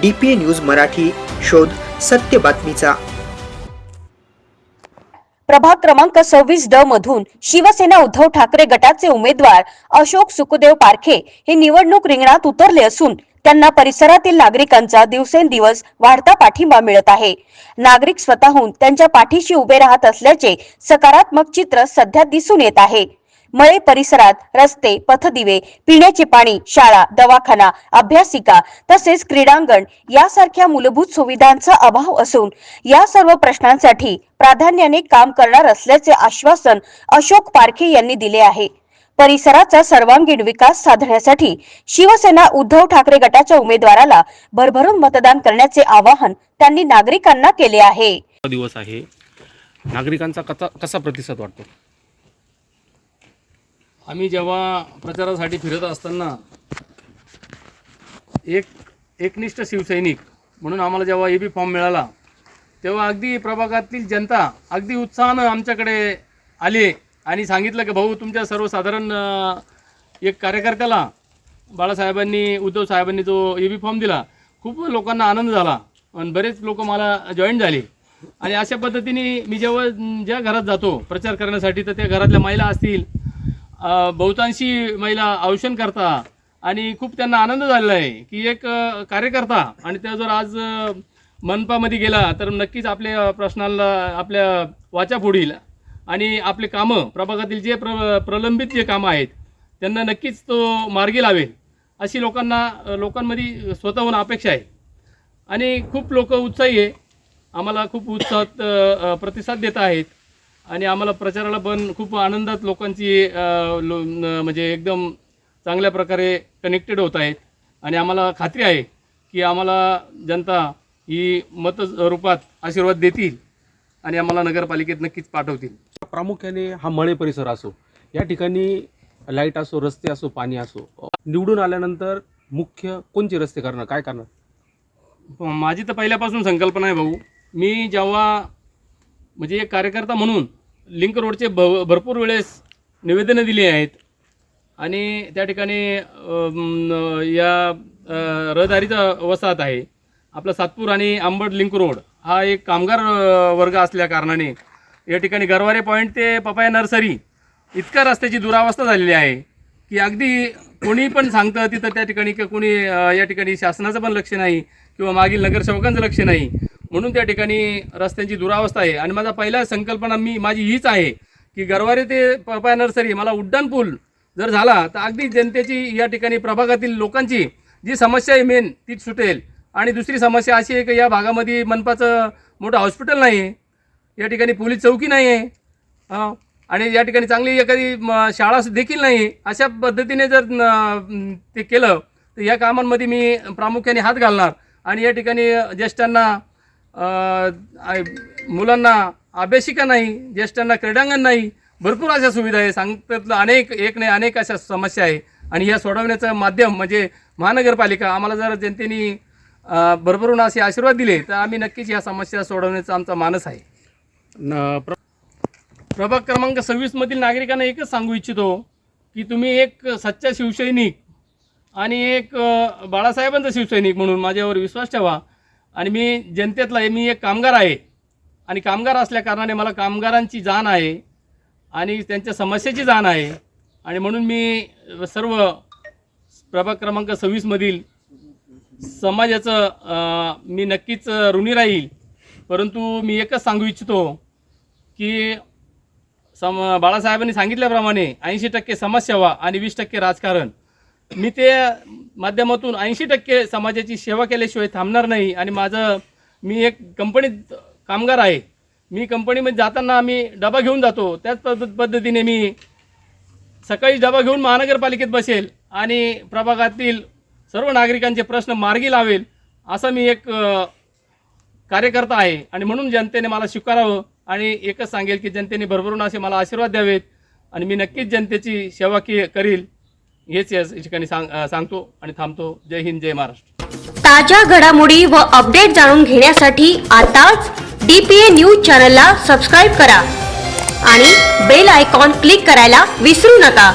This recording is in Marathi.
DPA न्यूज मराठी, शोध सत्य बातमीचा। प्रभाग क्रमांक 26D मधून शिवसेना उद्धव ठाकरे गटाचे उमेदवार अशोक सुखदेव पारखे हे निवडणूक रिंगणात उतरले असून त्यांना परिसरातील नागरिकांचा दिवसेंदिवस वाढता पाठिंबा मिळत आहे। नागरिक स्वतःहून त्यांच्या पाठीशी उभे राहत असल्याचे सकारात्मक चित्र सध्या दिसून येत आहे। मळे परिसरात रस्ते, पथदिवे, पिण्याचे पाणी, शाळा, दवाखाना, अभ्यासिका तसेच क्रीडांगण यासारख्या मूलभूत सुविधांचा अभाव असून या सर्व प्रश्नांसाठी प्राधान्याने काम करणार असल्याचे आश्वासन अशोक पारखे यांनी दिले आहे। परिसराचा सर्वांगीण विकास साधण्यासाठी शिवसेना उद्धव ठाकरे गटाच्या उमेदवाराला भरभरून मतदान करण्याचे आवाहन त्यांनी नागरिकांना केले आहे। दिवस आहे, नागरिकांचा कसा प्रतिसाद वाटतो? आम्ही जेव्हा प्रचारासाठी फिरत असताना एकनिष्ठ शिवसैनिक म्हणून आम्हाला जेव्हा एबी फॉर्म मिळाला तेव्हा अगदी प्रभागातील जनता अगदी उत्साहानं आमच्याकडे आली आणि सांगितलं की भाऊ तुमच्या सर्वसाधारण एक कार्यकर्त्याला बाळासाहेबांनी उद्धव साहेबांनी जो एबी फॉर्म दिला, खूप लोकांना आनंद झाला आणि बरेच लोक मला जॉईन झाले। आणि अशा पद्धतीने मी जेव्हा ज्या घरात जातो प्रचार करण्यासाठी तर त्या घरातल्या महिला असतील, बहुतांशी महिला औषण करता आणि खूप त्यांना आनंद झालेला आहे की एक कार्यकर्ता आणि त्या जर आज मनपामध्ये गेला तर नक्कीच आपल्या प्रश्नाला आपल्या वाचा फोडील आणि आपले कामं प्रभागातील जे प्रलंबित जे कामं आहेत त्यांना नक्कीच तो मार्गी लावेल अशी लोकांमध्ये स्वतःहून अपेक्षा आहे। आणि खूप लोक उत्साही आहे, आम्हाला खूप उत्साहात प्रतिसाद देत आहेत आणि आम्हाला प्रचाराला पण खूप आनंदात लोकांची म्हणजे एकदम चांगल्या प्रकारे कनेक्टेड होत आहेत आणि आम्हाला खात्री आहे की आम्हाला जनता ही मत रूपात आशीर्वाद देतील आणि आम्हाला नगरपालिकेत नक्कीच पाठवतील। प्रामुख्याने हा मळे परिसर असो, या ठिकाणी लाईट असो, रस्ते असो, पाणी असो, निवडून आल्यानंतर मुख्य कोणते रस्ते करणार, काय करणार? माझी तर पहिल्यापासून संकल्पना आहे भाऊ, मी जेव्हा म्हणजे एक कार्यकर्ता म्हणून लिंक रोडचे भरपूर वेळेस निवेदनं दिली आहेत आणि त्या ठिकाणी या रहदारीचा वसाहत आहे आपला सातपूर आणि अंबड लिंक रोड हा एक कामगार वर्ग असल्या कारणाने या ठिकाणी गरवारे पॉईंट ते पपाया नर्सरी इतका रस्त्याची दुरावस्था झालेली आहे की अगदी कोणी पण सांगतं तिथं त्या ठिकाणी की कोणी या ठिकाणी शासनाचं पण लक्ष नाही किंवा मागील नगरसेवकांचं लक्ष नाही, म्हणून त्या ठिकाणी रस्त्यांची दुरावस्था आहे। आणि माझा पहिला संकल्पना माझी हीच आहे की गरवारे ते पपाया नर्सरी मला उड्डाण पूल जर झाला तर अगदी जनतेची या ठिकाणी प्रभागातील लोकांची जी समस्या आहे मेन तीच सुटेल। आणि दुसरी समस्या अशी आहे की या भागामध्ये मनपाचं मोठं हॉस्पिटल नाही आहे, या ठिकाणी पोलीस चौकी नाही आहे आणि या ठिकाणी चांगली एखादी शाळा देखील नाही। अशा पद्धतीने जर ते केलं तर या कामांमध्ये मी प्रामुख्याने हात घालणार आणि या ठिकाणी ज्येष्ठांना मुलांना अभ्यासिका नाही, ज्येष्ठांना क्रीडांगण नाही, भरपूर अशा सुविधा आहे, सांगतात अनेक अशा समस्या आहे आणि ह्या सोडवण्याचं माध्यम म्हणजे महानगरपालिका। आम्हाला जर जनतेने भरभरून असे आशीर्वाद दिले तर आम्ही नक्कीच या समस्या सोडवण्याचा आमचा मानस आहे। प्रभाग क्रमांक 26 मधील नागरिकांना एकच सांगू इच्छितो की तुम्ही एक सच्चा शिवसैनिक आणि एक बाळासाहेबांचा शिवसैनिक म्हणून माझ्यावर विश्वास ठेवा। आणि मी जनतेतला मी एक कामगार आहे आणि कामगार असल्या कारणाने मला कामगारांची जाण आहे आणि त्यांच्या समस्येची जाण आहे आणि म्हणून मी सर्व प्रभाग क्रमांक 26 मधील समाजाचं मी नक्कीच ऋणी राहील। परंतु मी एकच सांगू इच्छितो की बाळासाहेबांनी सांगितल्याप्रमाणे 80% समाजसेवा आणि 20% राजकारण, मी ते माध्यमातून 80% समाजाची सेवा केल्याशिवाय थांबणार नाही। आणि मी एक कंपनीत कामगार आहे, मी कंपनीमध्ये जाताना आम्ही डबा घेऊन जातो, त्याच पद्धतीने मी सकाळी डबा घेऊन महानगरपालिकेत बसेल आणि प्रभागातील सर्व नागरिकांचे प्रश्न मार्गी लावेल असा मी एक कार्यकर्ता आहे। आणि म्हणून जनतेने मला स्वीकारावं आणि एकच सांगेल की जनतेने भरभरून असे मला आशीर्वाद द्यावेत आणि मी नक्कीच जनतेची सेवा करील हेच या ठिकाणी सांगतो आणि थांबतो। जय हिंद, जय महाराष्ट्र। ताज्या घडामोडी व अपडेट जाणून घेण्यासाठी आताच DPA न्यूज चॅनलला सबस्क्राइब करा आणि बेल आयकॉन क्लिक करायला विसरू नका।